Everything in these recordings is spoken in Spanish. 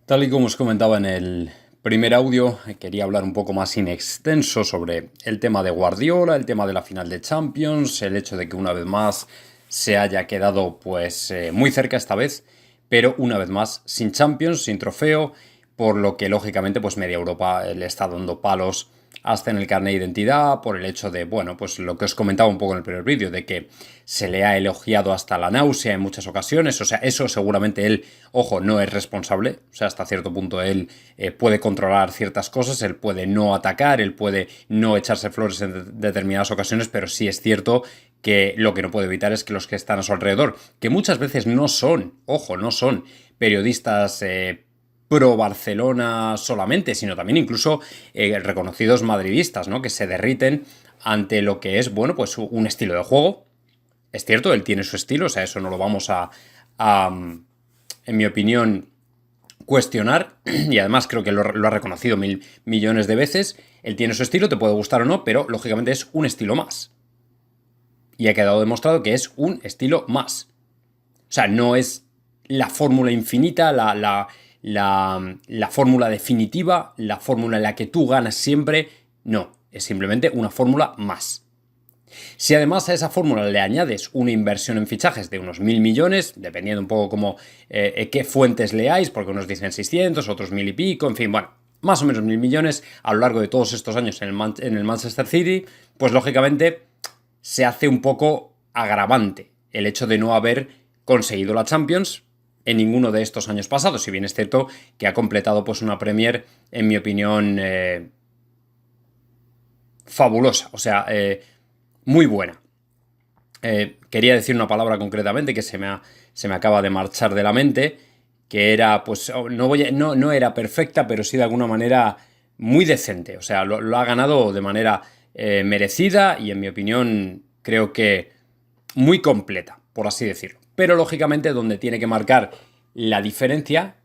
Tal y como os comentaba en el primer audio, quería hablar un poco más in extenso sobre el tema de Guardiola, el tema de la final de Champions, el hecho de que una vez más se haya quedado muy cerca esta vez, pero una vez más sin Champions, sin trofeo, por lo que lógicamente pues media Europa le está dando palos hasta en el carnet de identidad, por el hecho de, bueno, pues lo que os comentaba un poco en el primer vídeo, de que se le ha elogiado hasta la náusea en muchas ocasiones, o sea, eso seguramente él, ojo, no es responsable, o sea, hasta cierto punto él puede controlar ciertas cosas, él puede no atacar, él puede no echarse flores en determinadas ocasiones, pero sí es cierto que lo que no puede evitar es que los que están a su alrededor, que muchas veces no son, ojo, no son periodistas pro Barcelona solamente, sino también incluso reconocidos madridistas, ¿no? Que se derriten ante lo que es, bueno, pues un estilo de juego. Es cierto, él tiene su estilo, o sea, eso no lo vamos a en mi opinión, cuestionar, y además creo que lo ha reconocido mil millones de veces. Él tiene su estilo, te puede gustar o no, pero lógicamente es un estilo más. Y ha quedado demostrado que es un estilo más. O sea, no es la fórmula infinita, la fórmula definitiva, la fórmula en la que tú ganas siempre. No, es simplemente una fórmula más. Si además a esa fórmula le añades una inversión en fichajes de unos 1.000 millones, dependiendo un poco como qué fuentes leáis, porque unos dicen 600, otros 1.000 y pico, en fin, bueno, más o menos 1.000 millones a lo largo de todos estos años en el Manchester City, pues lógicamente se hace un poco agravante el hecho de no haber conseguido la Champions en ninguno de estos años pasados, si bien es cierto que ha completado pues una Premier, en mi opinión, fabulosa, o sea, muy buena. Quería decir una palabra concretamente que se me acaba de marchar de la mente, que era, pues, no era perfecta, pero sí de alguna manera muy decente. O sea, lo ha ganado de manera merecida y, en mi opinión, creo que muy completa, por así decirlo. Pero, lógicamente, donde tiene que marcar la diferencia,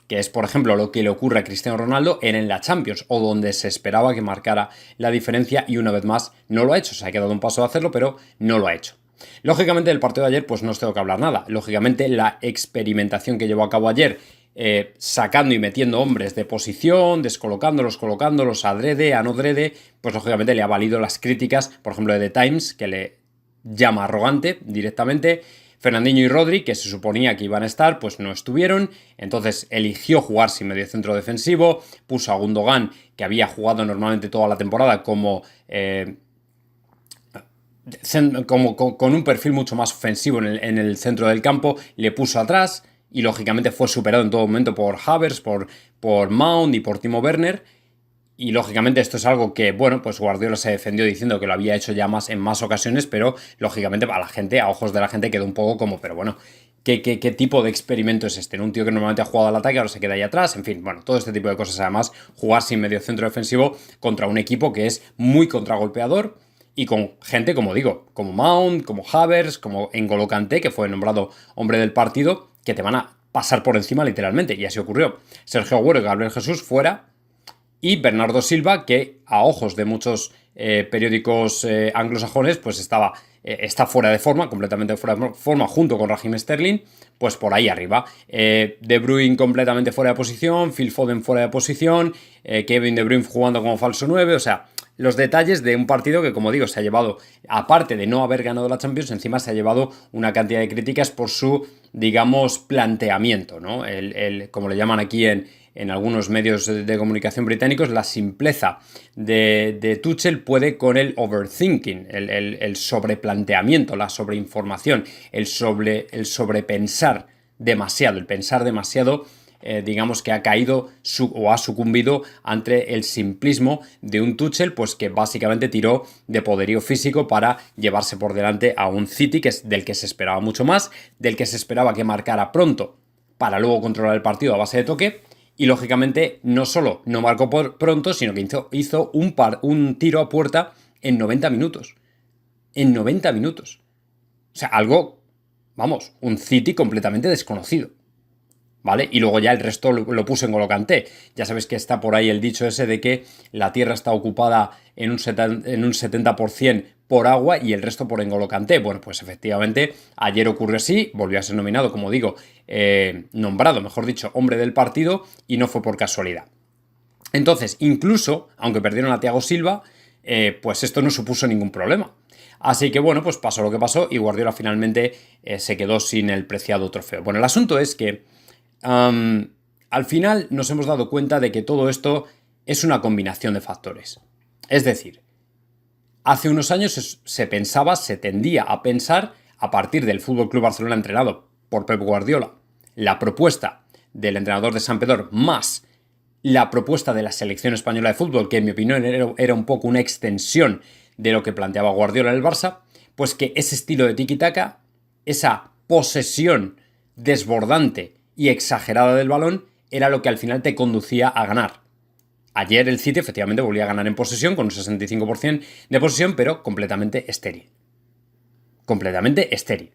que es, por ejemplo, lo que le ocurre a Cristiano Ronaldo, era en la Champions, o donde se esperaba que marcara la diferencia y una vez más no lo ha hecho. Se ha quedado un paso de hacerlo, pero no lo ha hecho. Lógicamente, del partido de ayer, pues no os tengo que hablar nada. Lógicamente, la experimentación que llevó a cabo ayer, sacando y metiendo hombres de posición, descolocándolos, colocándolos, adrede, a no adrede, pues lógicamente le ha valido las críticas, por ejemplo, de The Times, que le llama arrogante directamente. Fernandinho y Rodri, que se suponía que iban a estar, pues no estuvieron. Entonces eligió jugar sin mediocentro defensivo. Puso a Gundogan, que había jugado normalmente toda la temporada con un perfil mucho más ofensivo en el centro del campo. Le puso atrás y lógicamente fue superado en todo momento por Havertz, por Mount y por Timo Werner. Y lógicamente esto es algo que, bueno, pues Guardiola se defendió diciendo que lo había hecho ya en más ocasiones, pero lógicamente a la gente, a ojos de la gente, quedó un poco como, pero bueno, ¿qué tipo de experimento es este? Un tío que normalmente ha jugado al ataque, ahora se queda ahí atrás, en fin, bueno, todo este tipo de cosas. Además, jugar sin medio centro defensivo contra un equipo que es muy contragolpeador y con gente, como digo, como Mount, como Havertz, como N'Golo Kanté, que fue nombrado hombre del partido, que te van a pasar por encima literalmente, y así ocurrió. Sergio Agüero y Gabriel Jesús fuera, y Bernardo Silva, que a ojos de muchos periódicos anglosajones, pues está fuera de forma, completamente fuera de forma, junto con Raheem Sterling, pues por ahí arriba. De Bruyne completamente fuera de posición, Phil Foden fuera de posición, Kevin De Bruyne jugando como falso 9, o sea, los detalles de un partido que, como digo, se ha llevado, aparte de no haber ganado la Champions, encima se ha llevado una cantidad de críticas por su, digamos, planteamiento, ¿no? Como le llaman aquí en algunos medios de comunicación británicos, la simpleza de Tuchel puede con el overthinking, el sobreplanteamiento, la sobreinformación, el sobrepensar demasiado, el pensar demasiado, digamos que ha caído o ha sucumbido ante el simplismo de un Tuchel, pues que básicamente tiró de poderío físico para llevarse por delante a un City del que se esperaba mucho más, del que se esperaba que marcara pronto para luego controlar el partido a base de toque. Y lógicamente no solo no marcó pronto, sino que hizo un tiro a puerta en 90 minutos. En 90 minutos. O sea, algo, vamos, un City completamente desconocido. ¿Vale? Y luego ya el resto lo puse en N'Golo Kanté. Ya sabéis que está por ahí el dicho ese de que la Tierra está ocupada en un 70% por agua y el resto por N'Golo Kanté. Bueno, pues efectivamente ayer ocurrió así, volvió a ser nominado, como digo, nombrado, mejor dicho, hombre del partido, y no fue por casualidad. Entonces, incluso, aunque perdieron a Thiago Silva, pues esto no supuso ningún problema. Así que bueno, pues pasó lo que pasó y Guardiola finalmente se quedó sin el preciado trofeo. Bueno, el asunto es que al final nos hemos dado cuenta de que todo esto es una combinación de factores. Es decir, hace unos años se tendía a pensar, a partir del FC Barcelona entrenado por Pep Guardiola, la propuesta del entrenador de Santpedor más la propuesta de la selección española de fútbol, que en mi opinión era un poco una extensión de lo que planteaba Guardiola en el Barça, pues que ese estilo de tiki-taka, esa posesión desbordante y exagerada del balón, era lo que al final te conducía a ganar. Ayer el City efectivamente volvía a ganar en posesión, con un 65% de posesión, pero completamente estéril. Completamente estéril.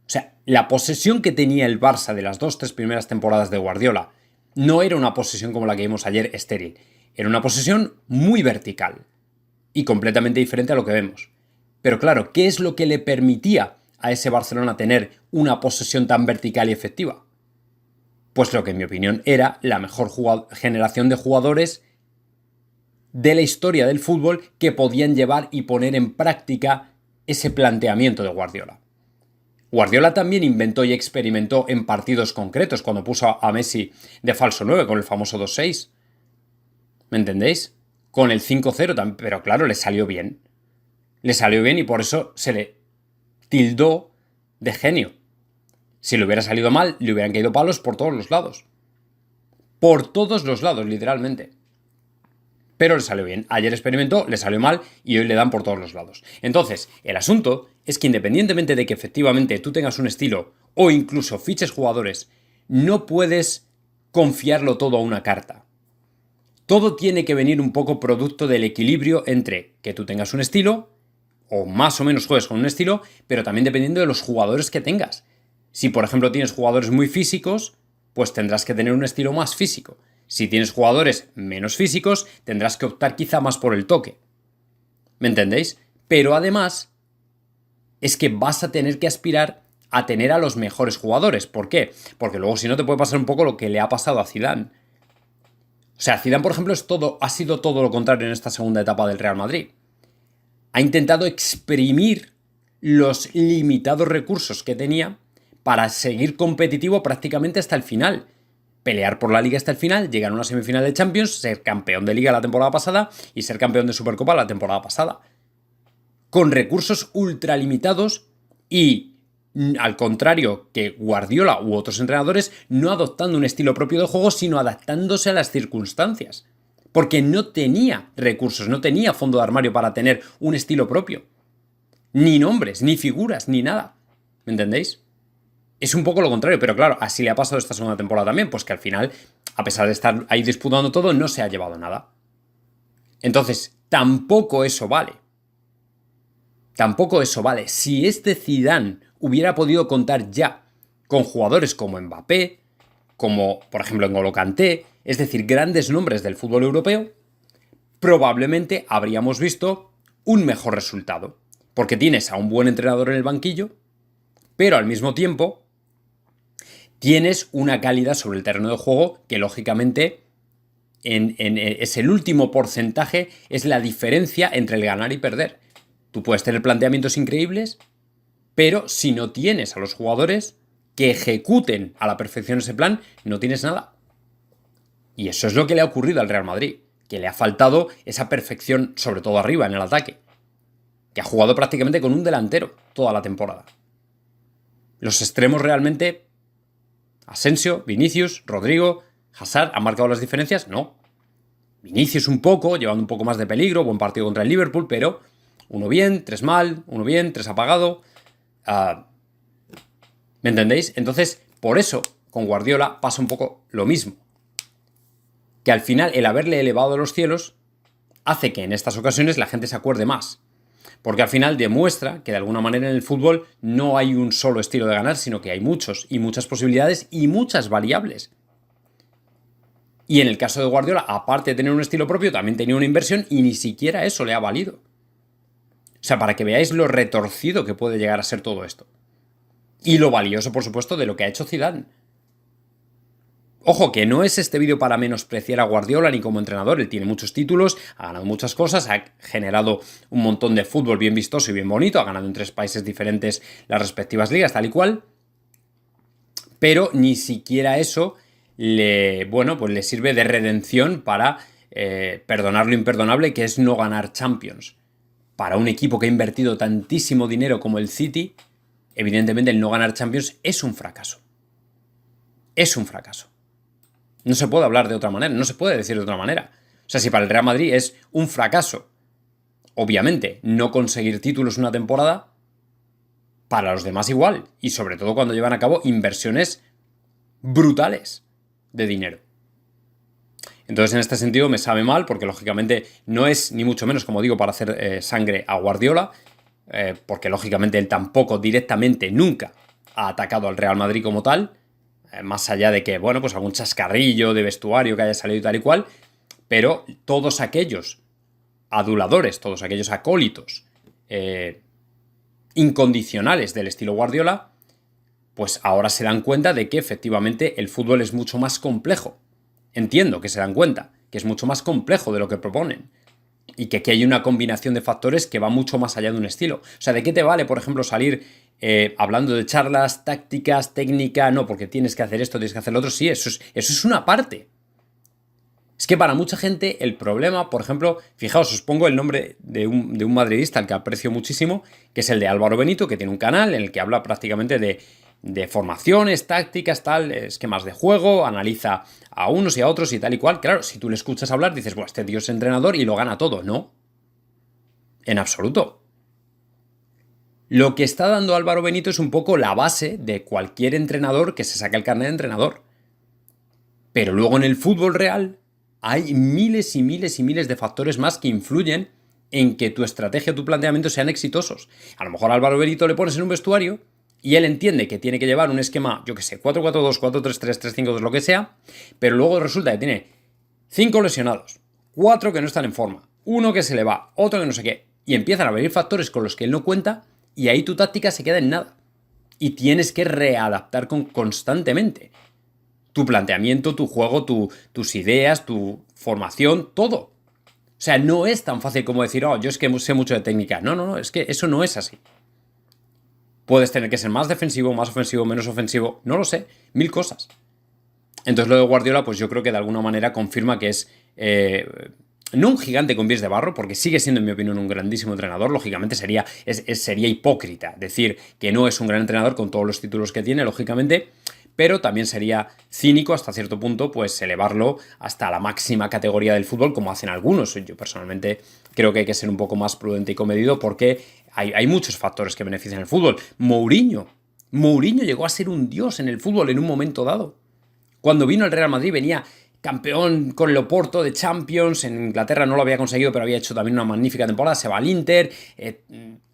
O sea, la posesión que tenía el Barça de las 2-3 primeras temporadas de Guardiola no era una posesión como la que vimos ayer estéril. Era una posesión muy vertical y completamente diferente a lo que vemos. Pero claro, ¿qué es lo que le permitía a ese Barcelona tener una posesión tan vertical y efectiva? Pues lo que en mi opinión era la mejor generación de jugadores de la historia del fútbol que podían llevar y poner en práctica ese planteamiento de Guardiola. Guardiola también inventó y experimentó en partidos concretos cuando puso a Messi de falso 9 con el famoso 2-6. ¿Me entendéis? Con el 5-0 también, pero claro, le salió bien. Le salió bien y por eso se le tildó de genio. Si le hubiera salido mal, le hubieran caído palos por todos los lados. Por todos los lados, literalmente. Pero le salió bien. Ayer experimentó, le salió mal y hoy le dan por todos los lados. Entonces, el asunto es que independientemente de que efectivamente tú tengas un estilo o incluso fiches jugadores, no puedes confiarlo todo a una carta. Todo tiene que venir un poco producto del equilibrio entre que tú tengas un estilo, o más o menos juegues con un estilo, pero también dependiendo de los jugadores que tengas. Si por ejemplo tienes jugadores muy físicos, pues tendrás que tener un estilo más físico. Si tienes jugadores menos físicos, tendrás que optar quizá más por el toque. ¿Me entendéis? Pero además, es que vas a tener que aspirar a tener a los mejores jugadores. ¿Por qué? Porque luego si no te puede pasar un poco lo que le ha pasado a Zidane. O sea, Zidane, por ejemplo, ha sido todo lo contrario en esta segunda etapa del Real Madrid. Ha intentado exprimir los limitados recursos que tenía para seguir competitivo prácticamente hasta el final. Pelear por la Liga hasta el final, llegar a una semifinal de Champions, ser campeón de Liga la temporada pasada y ser campeón de Supercopa la temporada pasada. Con recursos ultralimitados y, al contrario que Guardiola u otros entrenadores, no adoptando un estilo propio de juego, sino adaptándose a las circunstancias. Porque no tenía recursos, no tenía fondo de armario para tener un estilo propio. Ni nombres, ni figuras, ni nada. ¿Me entendéis? Es un poco lo contrario, pero claro, así le ha pasado esta segunda temporada también, pues que al final, a pesar de estar ahí disputando todo, no se ha llevado nada. Entonces, tampoco eso vale. Tampoco eso vale. Si este Zidane hubiera podido contar ya con jugadores como Mbappé, como por ejemplo N'Golo Kanté, es decir, grandes nombres del fútbol europeo, probablemente habríamos visto un mejor resultado. Porque tienes a un buen entrenador en el banquillo, pero al mismo tiempo tienes una calidad sobre el terreno de juego que lógicamente es el último porcentaje, es la diferencia entre el ganar y perder. Tú puedes tener planteamientos increíbles, pero si no tienes a los jugadores que ejecuten a la perfección ese plan, no tienes nada. Y eso es lo que le ha ocurrido al Real Madrid, que le ha faltado esa perfección, sobre todo arriba, en el ataque, que ha jugado prácticamente con un delantero toda la temporada. Los extremos realmente, Asensio, Vinicius, Rodrigo, Hazard, ¿han marcado las diferencias? No. Vinicius un poco, llevando un poco más de peligro, buen partido contra el Liverpool, pero uno bien, tres mal, uno bien, tres apagado. ¿Me entendéis? Entonces, por eso, con Guardiola pasa un poco lo mismo. Que al final, el haberle elevado a los cielos hace que en estas ocasiones la gente se acuerde más. Porque al final demuestra que de alguna manera en el fútbol no hay un solo estilo de ganar, sino que hay muchos y muchas posibilidades y muchas variables. Y en el caso de Guardiola, aparte de tener un estilo propio, también tenía una inversión y ni siquiera eso le ha valido. sea, para que veáis lo retorcido que puede llegar a ser todo esto. Y lo valioso, por supuesto, de lo que ha hecho Zidane. Ojo, que no es este vídeo para menospreciar a Guardiola ni como entrenador. Él tiene muchos títulos, ha ganado muchas cosas, ha generado un montón de fútbol bien vistoso y bien bonito, ha ganado en 3 países diferentes las respectivas ligas, tal y cual. Pero ni siquiera eso le sirve de redención para perdonar lo imperdonable, que es no ganar Champions. Para un equipo que ha invertido tantísimo dinero como el City, evidentemente el no ganar Champions es un fracaso. Es un fracaso. No se puede hablar de otra manera, no se puede decir de otra manera. O sea, si para el Real Madrid es un fracaso, obviamente, no conseguir títulos una temporada, para los demás igual. Y sobre todo cuando llevan a cabo inversiones brutales de dinero. Entonces, en este sentido, me sabe mal, porque lógicamente no es ni mucho menos, como digo, para hacer sangre a Guardiola, porque lógicamente él tampoco directamente nunca ha atacado al Real Madrid como tal, más allá de que, bueno, pues algún chascarrillo de vestuario que haya salido y tal y cual, pero todos aquellos aduladores, todos aquellos acólitos incondicionales del estilo Guardiola, pues ahora se dan cuenta de que efectivamente el fútbol es mucho más complejo. Entiendo que se dan cuenta, que es mucho más complejo de lo que proponen. Y que aquí hay una combinación de factores que va mucho más allá de un estilo. O sea, ¿de qué te vale, por ejemplo, salir hablando de charlas, tácticas, técnica? No, porque tienes que hacer esto, tienes que hacer lo otro. Sí, eso es una parte. Es que para mucha gente el problema, por ejemplo, fijaos, os pongo el nombre de un madridista al que aprecio muchísimo, que es el de Álvaro Benito, que tiene un canal en el que habla prácticamente de formaciones, tácticas, tal, esquemas de juego, analiza a unos y a otros y tal y cual. Claro, si tú le escuchas hablar, dices, bueno, este tío es entrenador y lo gana todo. No, en absoluto. Lo que está dando Álvaro Benito es un poco la base de cualquier entrenador que se saque el carnet de entrenador. Pero luego en el fútbol real hay miles y miles y miles de factores más que influyen en que tu estrategia o tu planteamiento sean exitosos. A lo mejor a Álvaro Benito le pones en un vestuario y él entiende que tiene que llevar un esquema, yo que sé, 4-4-2, 4-3-3, 3-5-2, lo que sea, pero luego resulta que tiene 5 lesionados, 4 que no están en forma, 1 que se le va, otro que no sé qué, y empiezan a venir factores con los que él no cuenta y ahí tu táctica se queda en nada. Y tienes que readaptar constantemente tu planteamiento, tu juego, tus ideas, tu formación, todo. O sea, no es tan fácil como decir, oh, yo es que sé mucho de técnica. No, es que eso no es así. Puedes tener que ser más defensivo, más ofensivo, menos ofensivo, no lo sé, 1000 cosas. Entonces lo de Guardiola, pues yo creo que de alguna manera confirma que es no un gigante con pies de barro, porque sigue siendo, en mi opinión, un grandísimo entrenador. Lógicamente sería hipócrita decir que no es un gran entrenador con todos los títulos que tiene, lógicamente, pero también sería cínico hasta cierto punto pues elevarlo hasta la máxima categoría del fútbol, como hacen algunos. Yo personalmente creo que hay que ser un poco más prudente y comedido, porque hay muchos factores que benefician el fútbol. Mourinho llegó a ser un dios en el fútbol en un momento dado. Cuando vino al Real Madrid venía campeón con el Oporto de Champions, en Inglaterra no lo había conseguido, pero había hecho también una magnífica temporada, se va al Inter,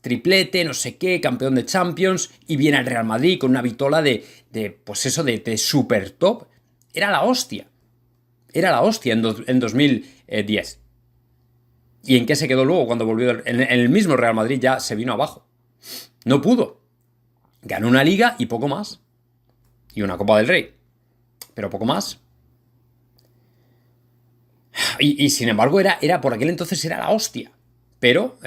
triplete, no sé qué, campeón de Champions, y viene al Real Madrid con una vitola de super top. Era la hostia en 2010. ¿Y en qué se quedó luego cuando volvió? En el mismo Real Madrid ya se vino abajo. No pudo. Ganó una liga y poco más. Y una Copa del Rey. Pero poco más. Y sin embargo, por aquel entonces era la hostia. Pero,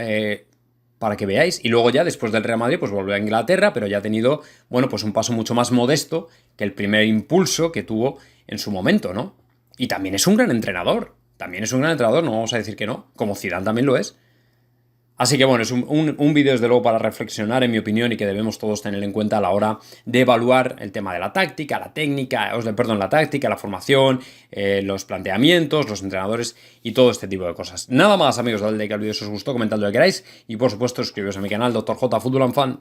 para que veáis, y luego ya después del Real Madrid, pues volvió a Inglaterra, pero ya ha tenido, bueno, pues un paso mucho más modesto que el primer impulso que tuvo en su momento, ¿no? Y también es un gran entrenador. No vamos a decir que no, como Zidane también lo es. Así que bueno, es un vídeo desde luego para reflexionar, en mi opinión, y que debemos todos tener en cuenta a la hora de evaluar el tema de la táctica, la táctica, la formación, los planteamientos, los entrenadores y todo este tipo de cosas. Nada más, amigos, dadle like al vídeo si os gustó, comentad lo que queráis y por supuesto suscribiros a mi canal Dr. J Fútbol and Fan.